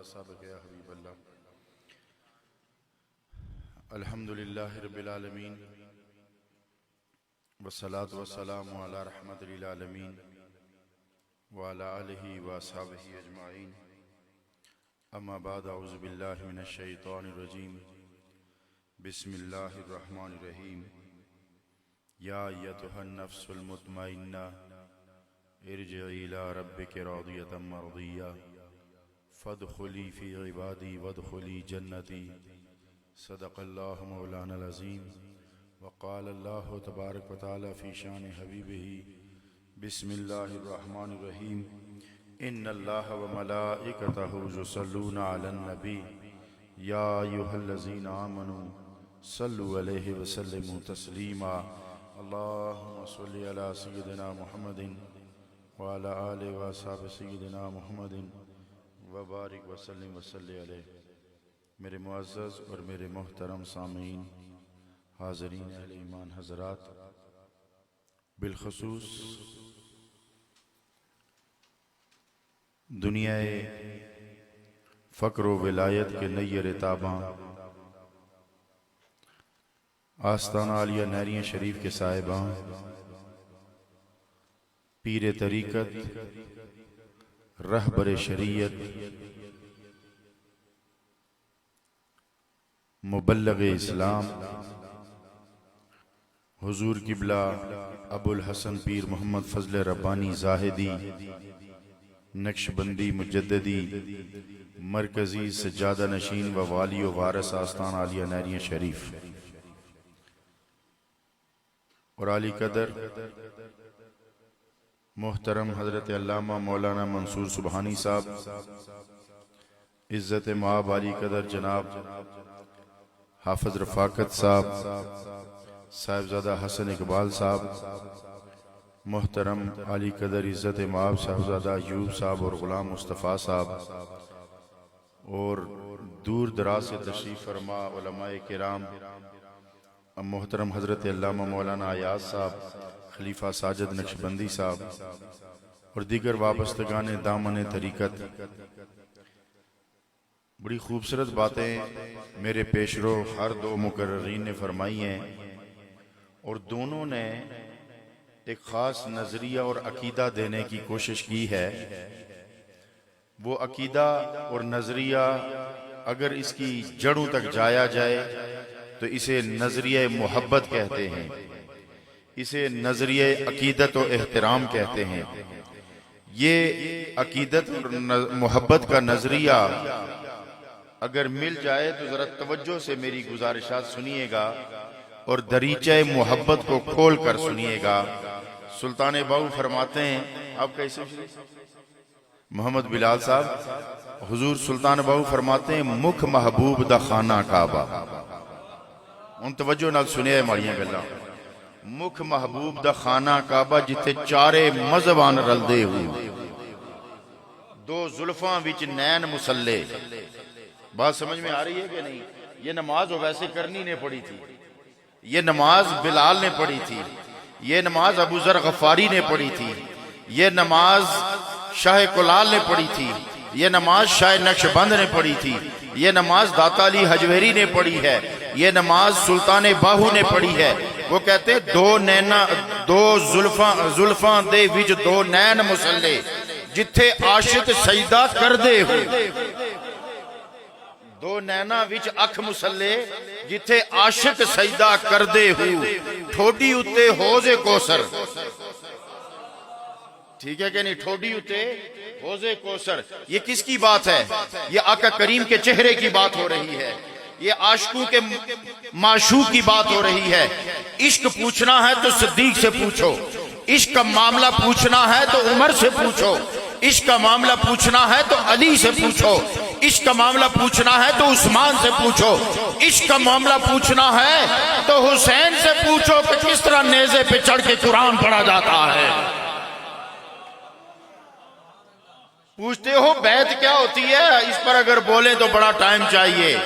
वसहबिहि या हबीबल्लाह। अल्हम्दुलिल्लाहि रब्बिल आलमीन वस्सलातु वस्सलामु अला रहमतिल लिल आलमीन व अला आलिहि व अस्हाबिहि अजमाइन। अम्मा बाद, औज़ु बिल्लाहि मिनश शैतानिर रजीम। बिस्मिल्लाहिर रहमानिर रहीम। या अय्युहन नफ्सुल मुतमइन्ना इरजिई इला रब्बिकी रादियतम मर्दिया फदखुली फी इबादी वदखुली जन्नती। सदक़ल्लाहु मौलानल अज़ीम। वक़ाल अल्लाहु तबारक व तआला फ़ी शान हबीबिही। बिस्मिल्लाहिर रहमानिर रहीम। इन्नल्लाह व मलाइकतहु युसल्लूना अलन नबी या अय्युहल्लज़ीना आमनू सल्लु अलैहि व सल्लिमू तस्लीमा। अल्लाहुम्मा सल्लि अला सय्यिदिना मुहम्मदिन व अला आलिहि व अस्हाबि सय्यिदिना मुहम्मदिन व बारिक व सल्लिम व सल्लि अलैहि। मेरे मुअज़्ज़ज़ और मेरे मोहतरम सामीन, हाज़रीन अहले ईमान हज़रात, बिलख़ुसूस दुनियाए फ़क्र व विलायत के नय्यर ताबां आस्ताना आलिया नहरिया शरीफ के साहिबां, पीर तरीक़त, रहबर शरीयत, मुबल्लिग़ इस्लाम, हुज़ूर क़िबला अबुल हसन पीर मोहम्मद फ़ज़ल रब्बानी ज़ाहिदी नक्शबंदी मुजद्दिदी मरकज़ी सज्जादा नशीन व वाली व वारिस आस्ताना आलिया नहरिया शरीफ और आली कदर मोहतरम हज़रत अल्लामा मौलाना मंसूर सुबहानी साहब, इज़्ज़त माब आली कदर जनाब हाफ़िज़ रफ़ाकत साहब, साहिबजादा हसन इकबाल साहब, मोहतरम आली कदर इज़्ज़त माब साहिबजादा अयूब साहब और ग़ुलाम मुस्तफ़ा साहब, और दूर दराज से तशरीफ़ फरमा उलमाए किराम, मोहतरम हज़रत अल्लामा मौलाना अयाज़ साहब, खलीफा साजिद नक्शबंदी साहब और दीगर वाबस्तगान दामन तरीक़त। बड़ी खूबसूरत बातें मेरे पेशरो हर दो मुकर्रीन ने फरमाई हैं और दोनों ने एक ख़ास नज़रिया और अकीदा देने की कोशिश की है। वो अकीदा और नज़रिया अगर इसकी जड़ों तक जाया जाए तो इसे नज़रिया मोहब्बत कहते हैं, इसे नज़रिया अकीदत और एहतराम कहते हैं। ये अकीदत और मोहब्बत का नज़रिया अगर मिल जाए तो ज़रा तवज्जो से मेरी गुजारिशात सुनिएगा और दरीचे मोहब्बत को खोल कर सुनिएगा। सुल्तान बाहू फरमाते हैं, आप कैसे मोहम्मद बिलाल साहब, हुजूर सुल्तान बाहू फरमाते हैं, मुख महबूब दा खाना काबा। उन तवज्जो नाल सुनिए माड़ियां गल्लां। मुख महबूब दा खाना काबा जिथे चारे मज़हबान रलदे हुए, दो जुल्फां विच नैन मुसल्ले। बात समझ में आ रही है कि नहीं? ये नमाज वैसे करनी ने पढ़ी थी, ये नमाज बिलाल ने पढ़ी थी, ये नमाज अबू ज़र गफ़ारी ने पढ़ी थी, ये नमाज शाह कुलाल ने पढ़ी थी, ये नमाज शाह नक्शबंद ने पढ़ी थी, ये नमाज दाता अली हजवेरी ने पढ़ी है, ये नमाज सुल्तान बाहू ने पढ़ी है। वो कहते दो नैना दो जुल्फां दे विच दो नैन मुसल्ले जिथे आशिक सजदा कर दे हो। दो नैना विच अख मुसल्ले जिथे आशिक सजदा कर दे हो। ठोडी उत्ते होज़े कौसर, ठीक है कि नहीं? ठोडी उत्ते होज़े कौसर। ये किसकी बात है? ये आका करीम के चेहरे की बात हो रही है, ये आशिकों के माशूक की बात हो रही है। इश्क पूछना है तो सिद्दीक से पूछो, इश्क का मामला पूछना है तो उमर से पूछो, इश्क का मामला पूछना है तो अली से पूछो, इश्क का मामला पूछना है तो उस्मान से पूछो, इश्क का मामला पूछना है तो हुसैन से पूछो कि किस तरह नेज़े पे चढ़ के कुरान पढ़ा जाता है। पूछते हो बैत क्या होती है? इस पर अगर बोले तो बड़ा टाइम चाहिए,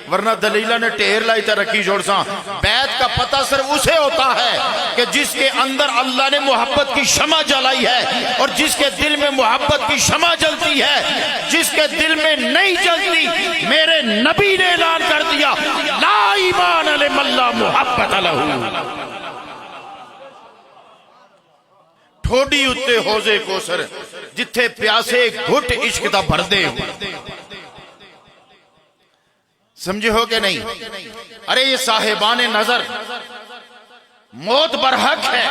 वरना दलीला ने ढेर लाई तो रखी जोड़ सा। बैत का पता सिर्फ उसे होता है कि जिसके अंदर अल्लाह ने मोहब्बत की शमा जलाई है, और जिसके दिल में मोहब्बत की शमा जलती है, जिसके दिल में नहीं मुहब्बत लहू। ठोडी उत्ते होजे कोसर जिथे प्यासे घुट इश्क दा भरदे हो। समझे हो कि नहीं? अरे ये साहिबाने नजर मौत बरहक है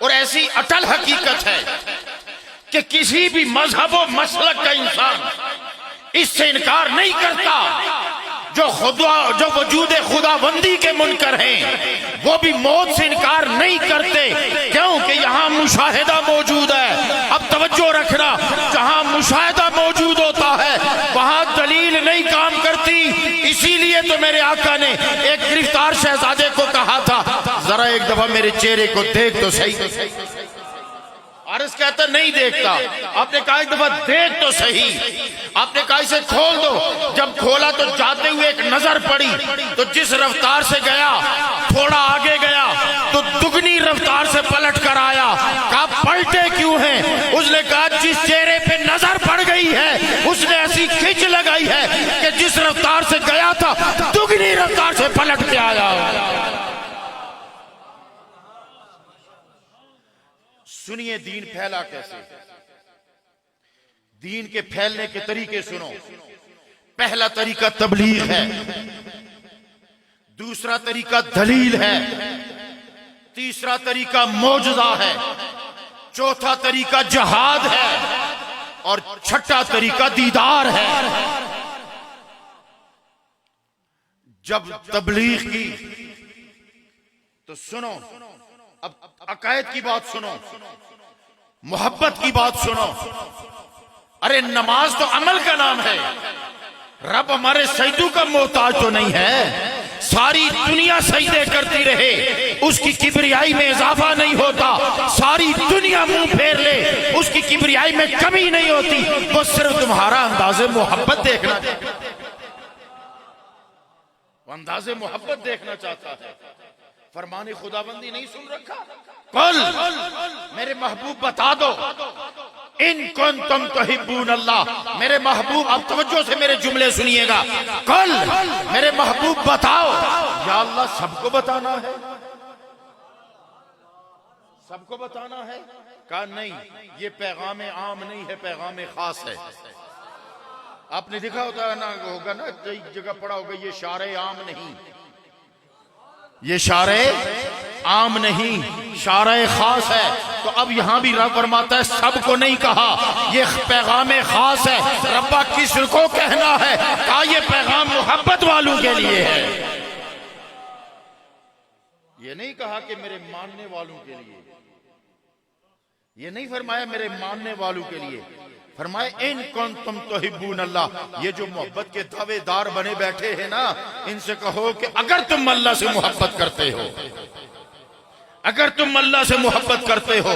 और ऐसी अटल हकीकत है कि किसी भी मजहब और मसलक का इंसान इससे इनकार नहीं करता। जो वजूद खुदाबंदी के मुनकर हैं वो भी मौत से इनकार नहीं करते, क्योंकि यहाँ मुशाहिदा मौजूद है। अब तवज्जो रखना, जहाँ मुशाहिदा मौजूद होता है वहाँ दलील नहीं काम करती। इसीलिए तो मेरे आका ने एक गिरफ्तार शहजादे को कहा था, जरा एक दफा मेरे चेहरे को देख तो सही। आरस कहता नहीं देखता। आपने कहा एक दफा देख तो सही। आपने कहा इसे खोल दो। जब खोला तो जाते हुए एक नजर पड़ी, तो जिस रफ्तार से गया थोड़ा आगे गया तो दुगनी रफ्तार से पलट कर आया। कहा पलटे क्यों हैं? उसने कहा जिस चेहरे पे नजर पड़ गई है उसने ऐसी खिंच लगाई है कि जिस रफ्तार से गया था दुगनी रफ्तार से पलट के आया। सुनिए दीन फैला कैसे। दीन के फैलने के तरीके सुनो। पहला तरीका तबलीग है, दूसरा तरीका दलील है, तीसरा तरीका मौजज़ा है, चौथा तरीका जहाद है और छठा तरीका दीदार है। जब तबलीग की तो सुनो, अब अकायद की बात सुनो, मोहब्बत की बात सुनो। अरे नमाज तो अमल का नाम है। रब हमारे सजदों का मोहताज तो नहीं है। सारी दुनिया सजदे करती रहे उसकी किबरियाई में इजाफा नहीं होता। सारी दुनिया मुंह फेर ले उसकी किबरियाई में कमी नहीं होती। वो सिर्फ तुम्हारा अंदाज़े मोहब्बत देखना, वो अंदाज़े मोहब्बत देखना चाहता है। फरमाने खुदाबंदी नहीं सुन रखा। कल मेरे महबूब बता दो इन कुंतुम तुहिब्बून अल्लाह। मेरे महबूब, अब तवज्जो से मेरे जुमले सुनिएगा। कल मेरे महबूब बताओ, या अल्लाह सबको बताना है? सबको बताना है? कहा नहीं, ये पैगाम आम नहीं है, पैगाम खास है। आपने देखा होता है ना, होगा ना, कई जगह पढ़ा होगा ये शारे आम नहीं, ये शारे आम नहीं, शारे खास है। तो अब यहां भी रब फरमाता है सबको नहीं कहा, ये पैगाम खास है। रब्बा किसको कहना है? कहा ये पैगाम मोहब्बत वालों के लिए है। ये नहीं कहा कि मेरे मानने वालों के लिए, ये नहीं फरमाया मेरे मानने वालों के लिए। फरमाए इन कुंतुम तुहिब्बून अल्लाह। ये जो मोहब्बत के दावेदार बने बैठे हैं ना, इनसे कहो कि अगर तुम अल्लाह से मोहब्बत करते हो, अगर तुम अल्लाह से मोहब्बत करते हो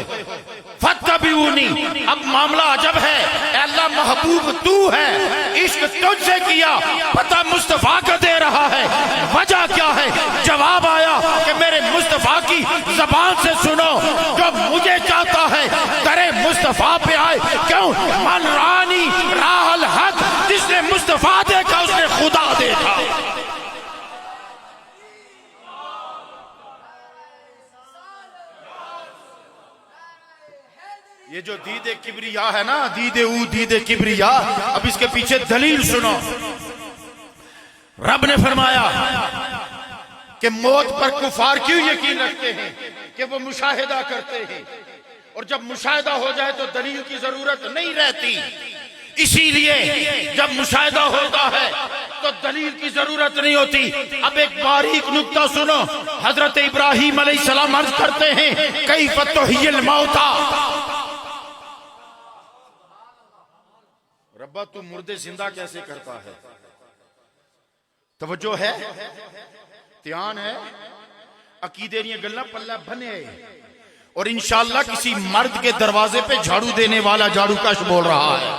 फत्तबिऊनी। अब मामला अजब है, अल्लाह महबूब तू है, इश्क तुझसे किया, पता मुस्तफा का दे रहा है, वजह क्या है? जवाब आया कि मेरे मुस्तफा की जबान से सुनो, जो मुझे चाहता है दरे मुस्तफा पे आए। क्यों? मन रानी राहल हक, जिसने मुस्तफा देखा उसने खुदा देखा। ये जो दीदे किबरिया है ना, दीदे किबरिया, अब इसके पीछे दलील सुनो। रब ने फरमाया कि मौत पर कुफार क्यों यकीन रखते हैं कि वो मुशाहिदा करते हैं, और जब मुशाहिदा हो जाए तो दलील की जरूरत नहीं रहती। इसीलिए जब मुशाहिदा होता है तो दलील की जरूरत नहीं होती। अब एक बारीक नुक्ता सुनो। हजरत इब्राहीम अलैहिस्सलाम अर्ज करते हैं कैफ़ तुह्यिल मौता। रब्बा तू मुर्दे जिंदा कैसे करता है? तवज्जो है, ध्यान है, अकीदे दी गल्लां पल्ला बने। और इंशाअल्लाह किसी मर्द के दरवाजे पे झाड़ू देने वाला झाड़ू कश बोल रहा है।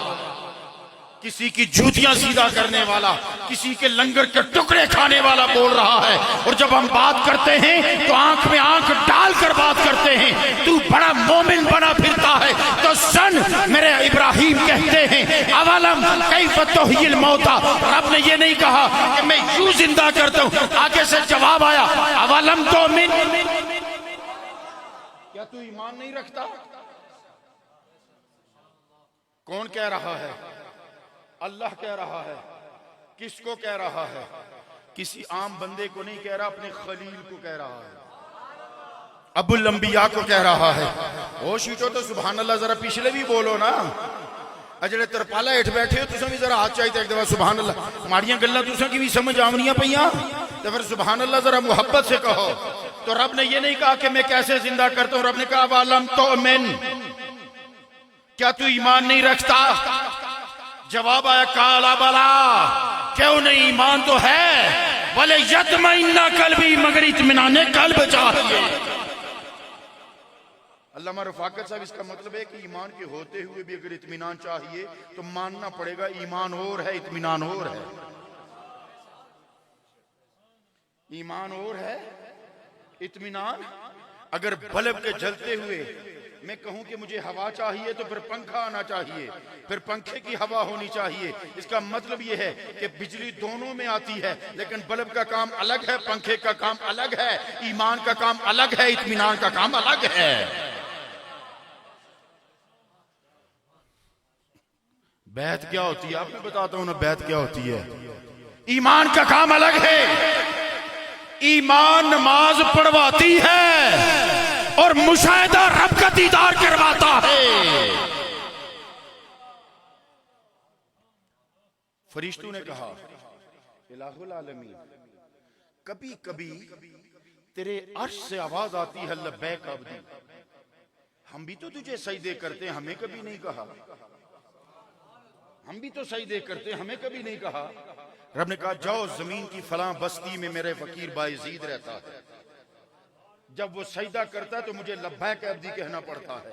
किसी की जूतियां सीधा करने वाला, किसी के लंगर के टुकड़े खाने वाला बोल रहा है। और जब हम बात करते हैं तो आंख में आंख डालकर बात करते हैं। तू बड़ा मोमिन बना फिरता है तो सन मेरे इब्राहिम कहते हैं अवलम कैफ तुहिल मौता। रब ने ये नहीं कहा कि मैं यूं जिंदा करता हूं, आगे से जवाब आया अवलम तो मिन, क्या तू ईमान नहीं रखता? कौन कह रहा है? अल्लाह कह रहा है। किसको कह रहा है? किसी आम बंदे को नहीं कह रहा, अपने खलील को कह रहा है, अबुल अंबिया को कह रहा है। ओ शीटो तो सुभान अल्लाह जरा पिछले भी बोलो ना। अजड़े तरपाला हेठ बैठे हो तुसा भी जरा हाथ चाहिए एक दफा सुभान अल्लाह। माड़ियां गल्लां तुसा की भी समझ आवनियां पईयां तो फिर सुभान अल्लाह जरा मुहब्बत से कहो। तो रब ने ये नहीं कहा कि मैं कैसे जिंदा करता हूं, रब ने कहा वालम तो मिन, क्या तू ईमान नहीं रखता? जवाब आया काला बला, क्यों नहीं, ईमान तो है। बोले यतमइन्ना कल्बी, मगर इत्मीनान कल्ब चाहिए। अल्लामा रफाकत साहब इसका मतलब है कि ईमान के होते हुए भी अगर इत्मीनान चाहिए तो मानना पड़ेगा ईमान और है, इत्मीनान और है। ईमान और है, इत्मीनान। अगर बल्ब के जलते हुए मैं कहूं कि मुझे हवा चाहिए तो फिर पंखा आना चाहिए, फिर पंखे की हवा होनी चाहिए। इसका मतलब यह है कि बिजली दोनों में आती है, लेकिन बल्ब का काम अलग है, पंखे का काम अलग है, ईमान का काम अलग है, इत्मीनान का काम अलग है। बैत क्या होती है? आपको बताता हूं ना बैत क्या होती है। ईमान का काम अलग है। ईमान नमाज पढ़वाती है और मुशाहिदा रब का दीदार करवाता है। फरिश्तों ने कहा इलाहुल आलमीन, कभी कभी तेरे अर्श से आवाज आती है लब्बैक अब्दी, हम भी तो तुझे सजदे करते हैं, हमें कभी नहीं कहा। हम भी तो सजदे करते हैं, हमें कभी नहीं कहा। रब ने कहा जाओ जमीन की फलां बस्ती में मेरे फकीर बायजीद रहता है, जब वो सजदा करता है तो मुझे लब्बैक अब्दी कहना पड़ता है।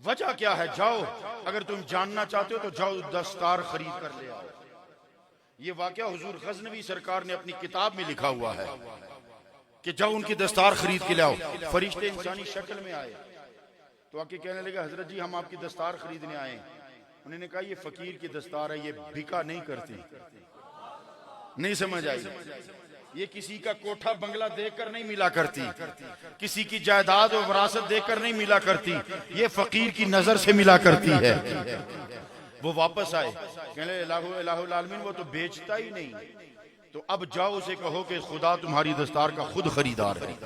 वजह क्या है? जाओ, अगर तुम जानना चाहते हो तो जाओ दस्तार खरीद कर ले आओ। ये वाकया हुजूर गजनवी सरकार ने अपनी किताब में लिखा हुआ है कि जाओ उनकी दस्तार खरीद के लाओ। फरिश्ते इंसानी शक्ल में आए तो आके कहने लगे हजरत जी हम आपकी दस्तार खरीदने आए। उन्होंने कहा ये फकीर की दस्तार है, ये बिका नहीं करती। नहीं समझ आई? ये किसी का कोठा बंगला देखकर नहीं मिला करती, किसी की जायदाद और विरासत देखकर नहीं मिला करती, ये फकीर की नजर से मिला करती है। वो वापस आए, कहने इलाहुल आलमीन वो तो बेचता ही नहीं। तो अब जाओ उसे कहो कि खुदा तुम्हारी दस्तार का खुद खरीदार है।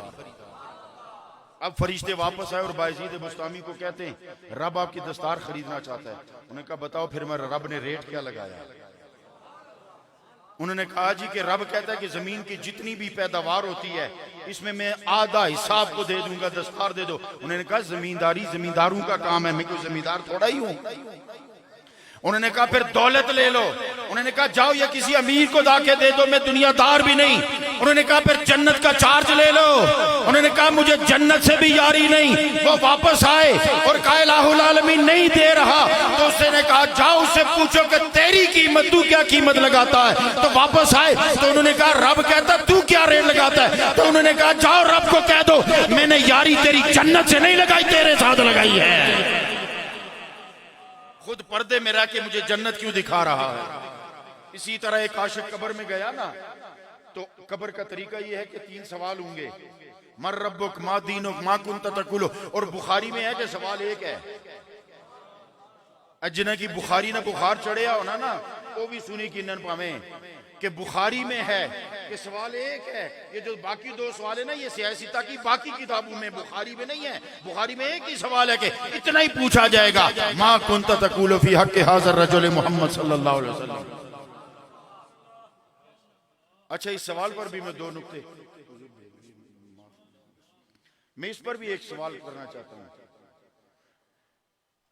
अब फरिश्ते वापस आए और बायजीद बुस्तामी को कहते हैं रब आपकी दस्तार खरीदना चाहता है। उन्होंने कहा बताओ फिर मैं रब ने रेट क्या लगाया? उन्होंने कहा जी कि रब कहता है कि जमीन की जितनी भी पैदावार होती है इसमें मैं आधा हिस्सा आपको दे दूंगा, दस्तार दे दो। उन्होंने कहा जमींदारी जमींदारों का काम है, मैं कोई जमींदार थोड़ा ही हूं। उन्होंने कहा फिर दौलत ले लो। उन्होंने कहा जाओ या किसी अमीर को दाके दे दो, मैं दुनियादार भी नहीं। उन्होंने कहा फिर जन्नत का चार्ज ले लो। उन्होंने कहा मुझे जन्नत से भी यारी नहीं। वो वापस आए और कहा इलाहुल आलमीन नहीं दे रहा। तो उसने कहा जाओ उससे पूछो कि तेरी कीमत, तू क्या कीमत लगाता है। तो वापस आए तो उन्होंने कहा रब कहता तू क्या रेट लगाता है। तो उन्होंने कहा जाओ रब को कह दो मैंने यारी तेरी जन्नत से नहीं लगाई, तेरे साथ लगाई है। खुद पर्दे में रह के मुझे जन्नत क्यों दिखा रहा है। इसी तरह एक आशिक कब्र में गया ना, तो कब्र का तरीका यह है कि 3 सवाल होंगे, मर रब्बुक मा दीनुक मा कुंत तकुलु। और बुखारी में है कि सवाल एक है, जिन्हें की बुखारी ना बुखार चढ़िया होना ना वो भी सुनी की नन पावे कि बुखारी में है कि सवाल एक है। ये जो बाकी 2 सवाल है ना ये सियासता की बाकी किताबों में, बुखारी में नहीं है। बुखारी में एक ही सवाल है कि इतना ही पूछा जाएगा मा कुंत तकुलु फी हक़्क़ि हाज़ा रजुल मोहम्मद सल्लल्लाहु अलैहि वसल्लम। अच्छा इस सवाल पर भी मैं 2 नुक्ते, मैं इस पर भी एक सवाल करना चाहता हूं।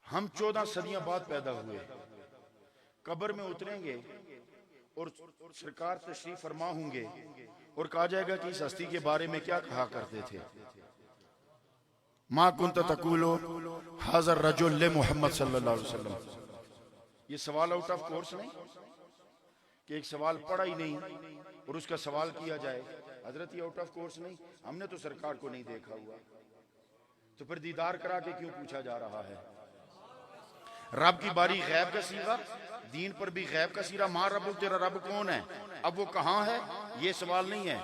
हम 14 सदियां बाद पैदा हुए, कब्र में उतरेंगे और सरकार तशरीफ फरमा होंगे और कहा जाएगा कि इस हस्ती के बारे में क्या कहा करते थे। मा कुंत तकुलु हाज़ा रजुल मोहम्मद सल्लल्लाहु अलैहि वसल्लम। ये सवाल आउट ऑफ कोर्स नहीं कि एक सवाल पढ़ा ही नहीं और उसका सवाल किया जाए। हजरत ये आउट ऑफ कोर्स नहीं। हमने तो सरकार को नहीं देखा हुआ, तो फिर दीदार करा के क्यों पूछा जा रहा है? रब की बारी गैब का सीगा, दीन पर भी गैब का सीरा। मां रब, तेरा रब कौन है, अब वो कहाँ है, ये सवाल नहीं है।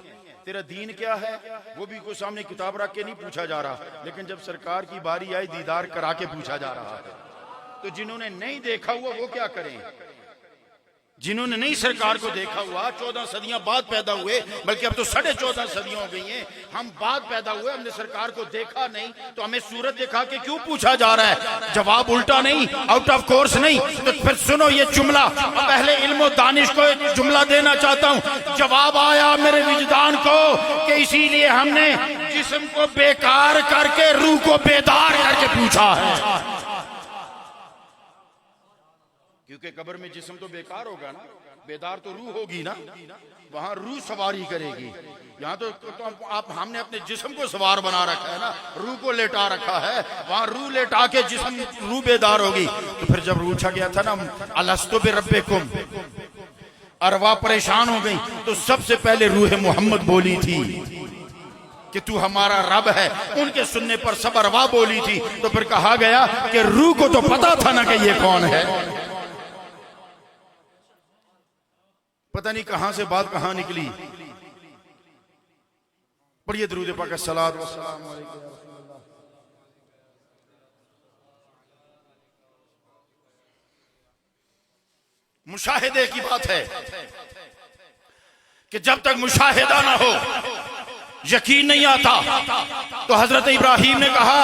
तेरा दीन क्या है, वो भी कोई सामने किताब रख के नहीं पूछा जा रहा। लेकिन जब सरकार की बारी आई, दीदार करा के पूछा जा रहा है। तो जिन्होंने नहीं देखा हुआ वो क्या करें? जिन्होंने नहीं सरकार को देखा हुआ, 14 सदियां बाद पैदा हुए, बल्कि अब तो 14.5 सदियां हो गई हैं, हम बाद पैदा हुए, हमने सरकार को देखा नहीं, तो हमें सूरत दिखा के क्यों पूछा जा रहा है? जवाब उल्टा नहीं, आउट ऑफ कोर्स नहीं। तो फिर सुनो ये जुमला, पहले इल्म और दानिश को एक जुमला देना चाहता हूं। जवाब आया मेरे विजदान को कि इसीलिए हमने जिस्म को बेकार करके रूह को बेदार करके पूछा है। क्योंकि कब्र में जिस्म तो बेकार होगा ना, बेदार तो रूह होगी ना, वहां रूह सवारी करेगी। यहाँ तो हमने अपने जिस्म को सवार बना रखा है ना, रूह को लेटा रखा है, वहां रूह लेटा के जिस्म रूह बेदार होगी। तो फिर जब पूछा गया था ना अलस्तु बिरब्बिकुम, अरवा परेशान हो गई, तो सबसे पहले रूह मोहम्मद बोली थी कि तू हमारा रब है। उनके सुनने पर सब अरवा बोली थी। तो फिर कहा गया कि रूह को तो पता था ना कि ये कौन है। पता नहीं कहां से बात कहां निकली। पढ़िए दुरूद पाक सलात व सलाम अलैहि। मुशाहिदे की बात है कि जब तक मुशाहिदा ना हो यकीन नहीं आता। तो हजरत इब्राहिम ने कहा,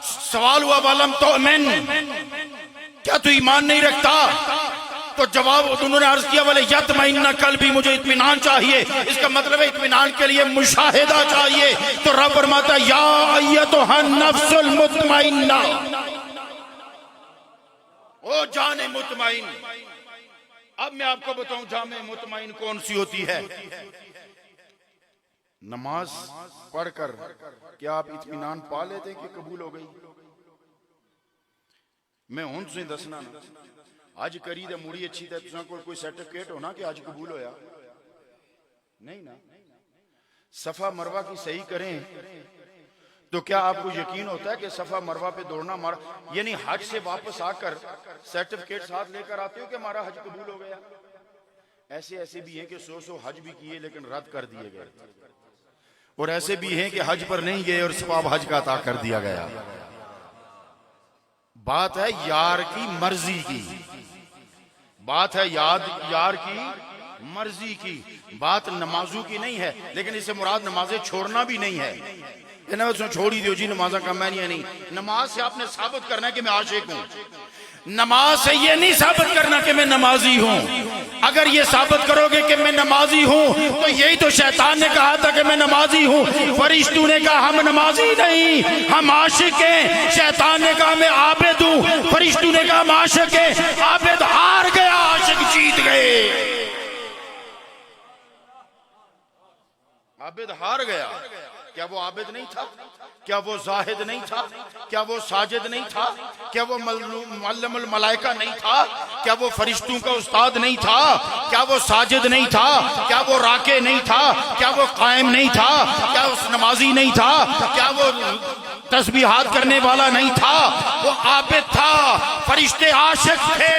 सवाल हुआ वालम तो मैन, क्या तू ईमान नहीं रखता? तो जवाब उन्होंने अर्ज किया, वाले यत्मइन्ना कल्बी, मुझे इत्मीनान चाहिए। इसका मतलब है इत्मीनान के लिए मुशाहिदा चाहिए। तो रब फरमाता या अय्यतुहन नफ्सुल मुतमइन्ना, ओ जाने मुतमइन। अब मैं आपको बताऊं जाने मुतमइन कौन सी होती है। नमाज पढ़कर क्या आप इत्मीनान पा लेते हैं कि कबूल हो गई? मैं हूं तुझे दसना ना, अज करी दे मुड़ी अच्छी है, तुसा कोई सर्टिफिकेट होना कि अज कबूल होया नहीं ना। सफा मरवा की सही करें तो क्या आपको यकीन होता है कि सफा मरवा पे दौड़ना यानी हज से वापस आकर सर्टिफिकेट साथ लेकर आते हो कि हमारा हज कबूल हो गया? ऐसे ऐसे भी हैं कि 100 हज भी किए लेकिन रद्द कर दिए गए, और ऐसे भी हैं कि हज पर नहीं गए और सवाब हज का अता कर दिया गया। बात है यार की मर्जी की, बात है यार की मर्जी की, बात नमाजों की नहीं है। लेकिन इससे मुराद नमाजें छोड़ना भी नहीं है। उसने छोड़ ही दियो जी, नमाजा का मैं नहीं। नमाज से आपने साबित करना है कि मैं आशिक हूं। नमाज से ये नहीं साबित करना कि मैं नमाजी हूं। अगर ये साबित करोगे कि मैं नमाजी हूं, तो यही तो शैतान ने कहा था कि मैं नमाजी हूं। फरिश्तों ने कहा हम नमाजी नहीं, हम आशिक हैं। शैतान ने कहा मैं आबिद हूं, फरिश्तों ने कहा हम आशिक हैं। आबिद हार गया, आशिक जीत गए। आबिद हार गया। क्या वो आबिद नहीं था? क्या वो जाहिद नहीं था? क्या वो साजिद नहीं था? क्या वो मुअल्लिमुल मलाइका नहीं था? क्या वो फरिश्तों का उस्ताद नहीं था? क्या वो साजिद नहीं था? क्या वो राके नहीं था? क्या वो कायम नहीं था? क्या वो नमाजी नहीं था? क्या वो तस्बीहात करने वाला नहीं था? वो आबिद था। फरिश्ते आशिक थे।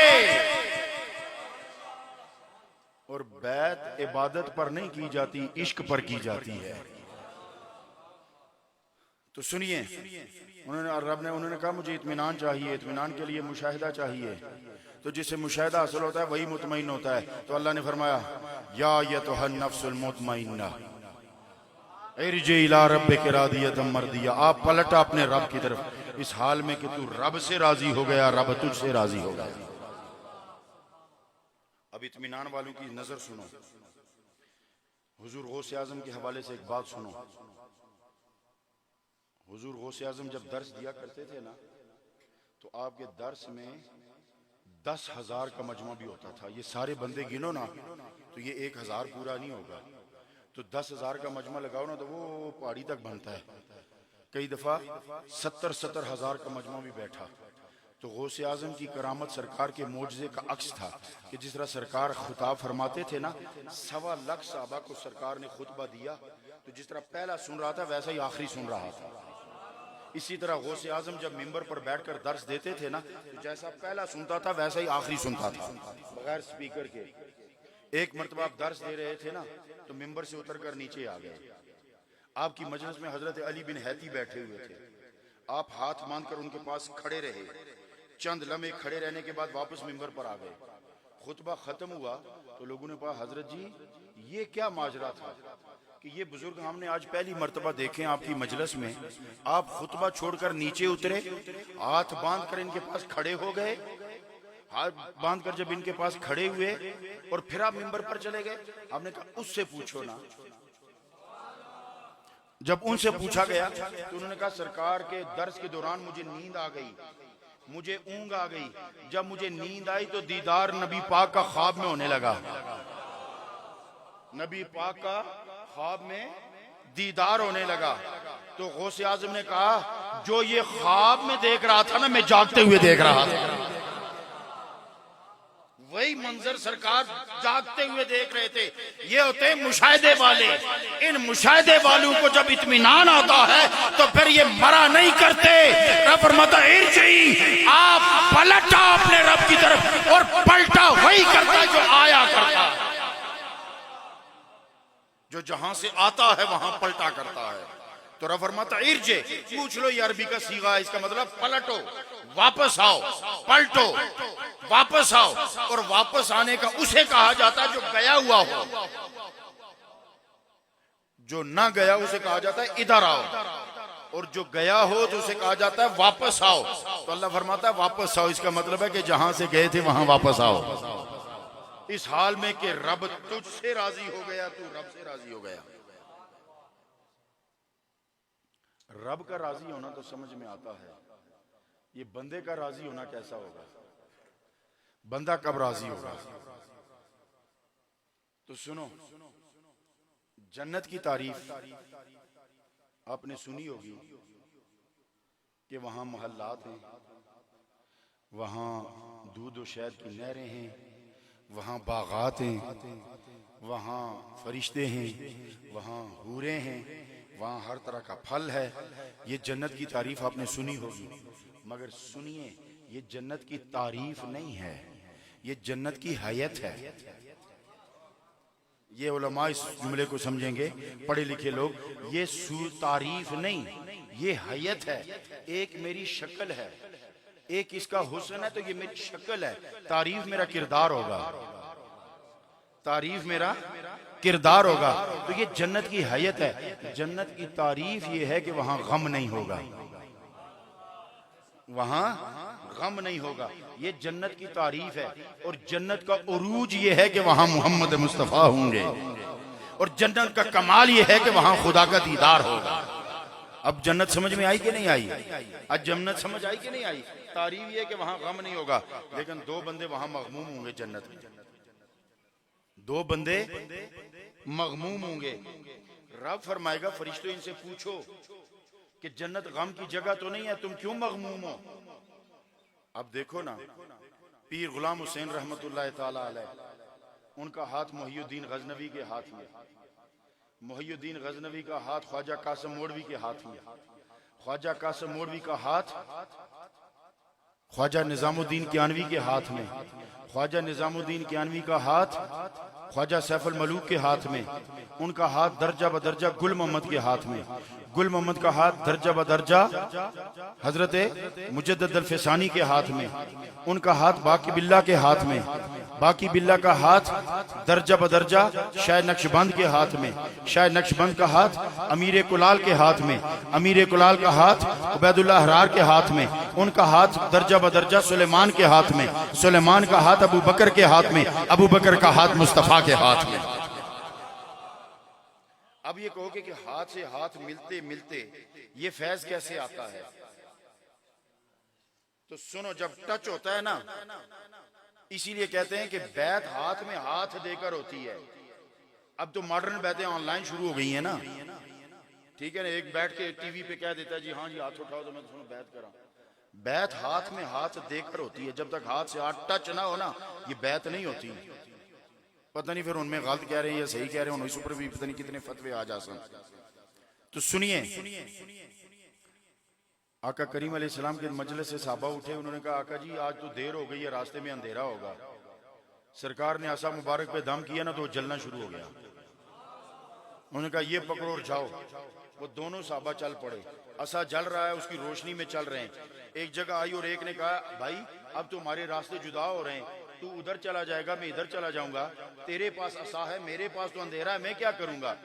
और बैत इबादत पर नहीं की जाती, इश्क पर की जाती है। तो सुनिए, उन्होंने कहा मुझे इत्मीनान चाहिए, इत्मीनान के लिए मुशाहिदा चाहिए। तो जिससे मुशाहिदा हासिल होता है वही मुतमईन होता है। तो अल्लाह ने फरमाया या अय्युहन नफ्सुल मुतमइन्ना इरजी इला रब्बिका रादियतम मर्दिया, आप पलटा अपने रब की तरफ इस हाल में कि तू रब से राजी हो गया, रब तुझसे राजी हो गया। अब इत्मीनान वालों की नजर सुनो। हुजूर गौसे आजम के हवाले से एक बात सुनो। हुजूर गौसे आजम जब दर्स दिया करते थे ना, तो आपके दर्स में 10,000 का मजमा भी होता था। ये सारे बंदे गिनो ना तो ये 1,000 पूरा नहीं होगा। तो 10,000 का मजमा लगाओ ना तो वो पहाड़ी तक बनता है। कई दफा 70,000 का मजमा भी बैठा। तो गौसे आजम की करामत सरकार के मोजज़े का अक्स था कि जिस तरह सरकार खुताब फरमाते थे ना, 1.25 लाख साहबा को सरकार ने खुतबा दिया, तो जिस तरह पहला सुन रहा था वैसा ही आखिरी सुन रहा था। इसी तरह गौसे आजम जब मिंबर पर बैठकर दर्स देते थे ना, तो जैसा पहला सुनता था वैसा ही आखिरी सुनता था, बगैर स्पीकर के। एक मरतबा आप दर्स दे रहे थे ना, तो मिंबर से उतरकर नीचे आ गए। आपकी मजलिस में हजरत अली बिन हैती बैठे हुए थे, आप हाथ बांधकर उनके पास खड़े रहे। चंद लम्हे खड़े रहने के बाद वापस मिंबर पर आ गए। खुतबा खत्म हुआ तो लोगों ने कहा, हजरत जी ये क्या माजरा था कि ये बुजुर्ग हमने आज पहली मर्तबा देखे आपकी मजलिस में, आप खुतबा छोड़कर नीचे उतरे, हाथ बांध कर इनके पास खड़े हो गए, हाथ बांध कर जब इनके पास खड़े हुए और फिर आप मिंबर पर चले गए। आपने कहा उससे पूछो ना। जब उनसे पूछा गया तो उन्होंने कहा, सरकार के दर्स के दौरान मुझे नींद आ गई, मुझे ऊंग आ गई। जब मुझे नींद आई तो दीदार नबी पाक का ख्वाब में होने लगा। नबी पाक का ख्वाब में दीदार होने लगा। तो गौसे आजम ने कहा, जो ये ख्वाब में देख रहा था ना, मैं जागते हुए देख रहा था। वही मंजर सरकार जागते हुए देख रहे थे। ये होते हैं मुशाहिदे वाले। इन मुशाहिदे वालों को जब इत्मीनान आता है तो फिर ये मरा नहीं करते। रब फरमाता इरजी, आप पलटा अपने रब की तरफ, और पलटा वही करता जो आया करता, जो जहां से आता है वहां पलटा करता है। तो रब फरमाता इरजे, पूछ लो, ये अरबी का सीगा है, इसका मतलब पलटो, वापस आओ, पलटो, वापस आओ। और वापस आने का उसे कहा जाता है जो गया हुआ हो, जो ना गया उसे कहा जाता है इधर आओ, और जो गया हो तो उसे कहा जाता है वापस आओ। तो अल्लाह फरमाता है वापस आओ, इसका मतलब है कि जहां से गए थे वहां वापस आओ। इस हाल में कि रब तुझसे राजी हो गया, तू रब से राजी हो गया। रब का राजी होना तो समझ में आता है, ये बंदे का राजी होना कैसा होगा? बंदा कब राजी होगा? तो सुनो, जन्नत की तारीफ आपने सुनी होगी कि वहां मोहल्लात हैं, वहां दूध और शहद की नहरें हैं, वहां बागात हैं, वहां फरिश्ते हैं, वहां हूरें हैं, वहां हर तरह का फल है। ये जन्नत की तारीफ आपने सुनी होगी, मगर सुनिए, ये जन्नत की तारीफ नहीं है, ये जन्नत की हयत है। ये उलमा इस जुमले को समझेंगे, पढ़े लिखे लोग। ये तारीफ नहीं, ये हयत है। एक मेरी शक्ल है, एक इसका हुस्न है, तो ये मेरी शक्ल है। तारीफ मेरा किरदार होगा, तारीफ मेरा किरदार होगा। तो ये जन्नत की हयत है। जन्नत की तारीफ ये है कि वहां गम नहीं होगा, वहां गम नहीं होगा। ये जन्नत की तारीफ है। और जन्नत का उरूज ये है कि वहां मोहम्मद मुस्तफा होंगे। और जन्नत का कमाल ये है कि वहां खुदा का दीदार होगा। अब जन्नत समझ में आई कि नहीं आई? आज जन्नत समझ आई कि नहीं आई? तारीफ ये है कि वहां गम नहीं होगा, लेकिन दो बंदे वहां मगमूम होंगे जन्नत में। दो बंदे मगमूम होंगे। रब फरमाएगा फरिश्तों, इनसे पूछो कि जन्नत गम की जगह तो नहीं है, तुम क्यों मगमूम हो? अब देखो ना, पीर गुलाम हुसैन रहमतुल्लाह ताला अलैह, उनका हाथ मोहिउद्दीन गजनवी के हाथ में, मोहिउद्दीन गजनवी का हाथ ख्वाजा कासिम मोड़वी के हाथ में, ख्वाजा कासिम मोड़वी का हाथ ख्वाजा निजामुद्दीन कियानवी के हाथ में, ख्वाजा निजामुद्दीन कियानवी का हाथ ख्वाजा सैफुल मलूक के हाथ में, उनका हाथ दर्जा बदर्जा गुल मोहम्मद के हाथ में, गुल मोहम्मद का हाथ दर्जा बदर्जा हजरत मुजद्दद अल फिसानी के हाथ में, उनका हाथ बाकी बिल्ला के हाथ में, बाकी बिल्ला का हाथ दर्जा बदर्जा शाह नक्शबंद के हाथ में, शाह नक्शबंद का हाथ अमीर कुलाल के हाथ में, अमीर कुलाल का हाथ उबैदुल्लाह हरार के हाथ में, उनका हाथ दर्जा बदर्जा सुलेमान के हाथ में, सुलेमान का हाथ अबू बकर के हाथ में, अबू बकर का हाथ मुस्तफा के हाथ में। अब ये कहोगे कि हाथ से हाथ मिलते मिलते ये फैज कैसे आता है? तो सुनो, जब टच होता है ना, इसीलिए कहते हैं कि बैत हाथ में हाथ देकर होती है। अब तो मॉडर्न बैतें ऑनलाइन शुरू हो गई हैं ना, ठीक है ना। एक बैठ के टीवी पे कह देता है जी हाँ जी हाथ उठाओ तो मैं तुम्हें बैत करा। बैत हाथ में हाथ देकर होती है, जब तक हाथ से हाथ टच ना हो ना, ये बैत नहीं होती। पता नहीं फिर उनमें गलत कह रहे हैं या सही कह रहे हैं, इस ऊपर भी पता नहीं कितने फतवे आ जा सकते। तो सुनिए, आका करीम अलैहिस्सलाम के मजलिस से साहबा उठे, उन्होंने कहा आका जी आज तो देर हो गई है, रास्ते में अंधेरा होगा। सरकार ने आसा मुबारक पे दम किया ना तो जलना शुरू हो गया। उन्होंने कहा ये पकड़ो और जाओ। वो दोनों साहबा चल पड़े, असा जल रहा है, उसकी रोशनी में चल रहे हैं। एक जगह आई और एक ने कहा भाई अब तो हमारे रास्ते जुदा हो रहे हैं, तू उधर चला जाएगा, मैं इधर चला जाऊंगा, तेरे पास असा है, मेरे पास तो अंधेरा है, मैं क्या करूंगा।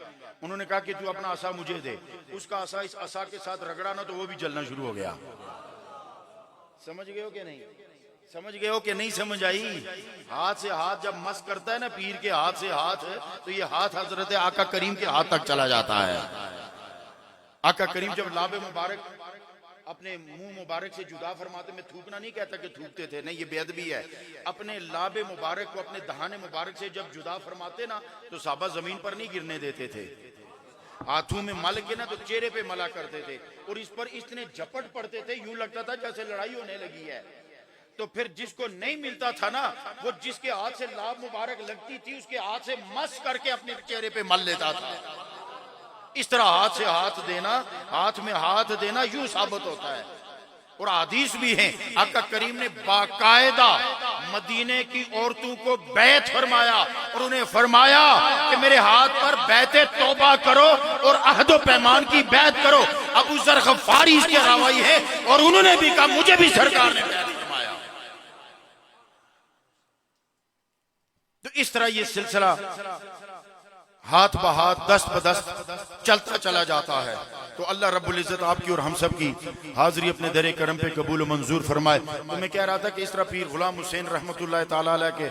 उन्होंने कहा कि तू अपना असा मुझे दे। उसका असा इस असा के साथ रगड़ा ना तो वो भी जलना शुरू हो गया। समझ गए हो कि नहीं? समझ गए हो कि नहीं समझ आई? हाथ से हाथ जब मस करता है ना पीर के हाथ से हाथ, तो ये हाथ हजरत आका करीम के हाथ तक चला जाता है। आका करीम जब लाबे मुबारक अपने मुंह मुबारक से जुदा फरमाते, मैं थूकना नहीं कहता कि थूकते थे, नहीं ये बेअदबी है। अपने लाबे मुबारक को अपने दहाने मुबारक से जब जुदा फरमाते ना तो साहबा जमीन पर नहीं गिरने देते थे, हाथों में मल के ना तो चेहरे पे मला करते थे, और इस पर इतने झपट पड़ते थे यूं लगता था जैसे लड़ाई होने लगी है। तो फिर जिसको नहीं मिलता था ना, वो जिसके हाथ से लाभ मुबारक लगती थी उसके हाथ से मस करके अपने चेहरे पे मल लेता था। इस तरह हाथ से हाथ देना, हाथ में हाथ देना यूं साबित होता है। और हदीस भी है, आका करीम ने बाकायदा मदीने की औरतों को बैत फरमाया और उन्हें फरमाया कि मेरे हाथ पर बैते तौबा करो और अहदो पैमान की बैत करो। अबू जर गफ्फारी इसके रवाई है और उन्होंने भी कहा मुझे भी सरकार ने बैत फरमाया। तो इस तरह ये सिलसिला हाथ ब हाथ दस्त ब दस्त चलता चला जाता है। तो अल्लाह रब्बुल इज्जत आपकी और हम सब की हाजिरी अपने दरे करम पे कबूल व मंजूर फरमाए। तो मैं कह रहा था कि इस तरह पीर गुलाम हुसैन रहमतुल्लाह ताला अलैह के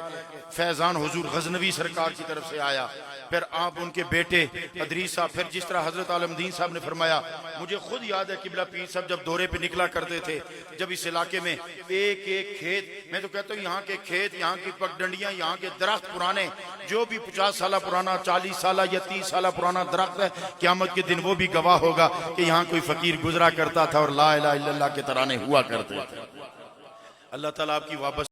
फैजान हुजूर गजनवी सरकार की तरफ से आया, फिर आप उनके बेटे अदरीस साहब, फिर जिस तरह हजरत आलमदीन साहब ने फरमाया। मुझे खुद याद है किबला पीर साहब जब दौरे पे निकला करते थे, जब इस इलाके में एक एक खेत, मैं तो कहता हूँ यहाँ के खेत, यहाँ की पगडंडियां, यहाँ के दरख्त पुराने, जो भी 50 साल पुराना, 40 साल या 30 साल पुराना दरख्त है, क़यामत के दिन वो भी गवाह होगा कि यहाँ कोई फकीर गुजरा करता था और ला इलाहा इल्लल्लाह के तराने हुआ करते थे। अल्लाह ताला आपकी वापस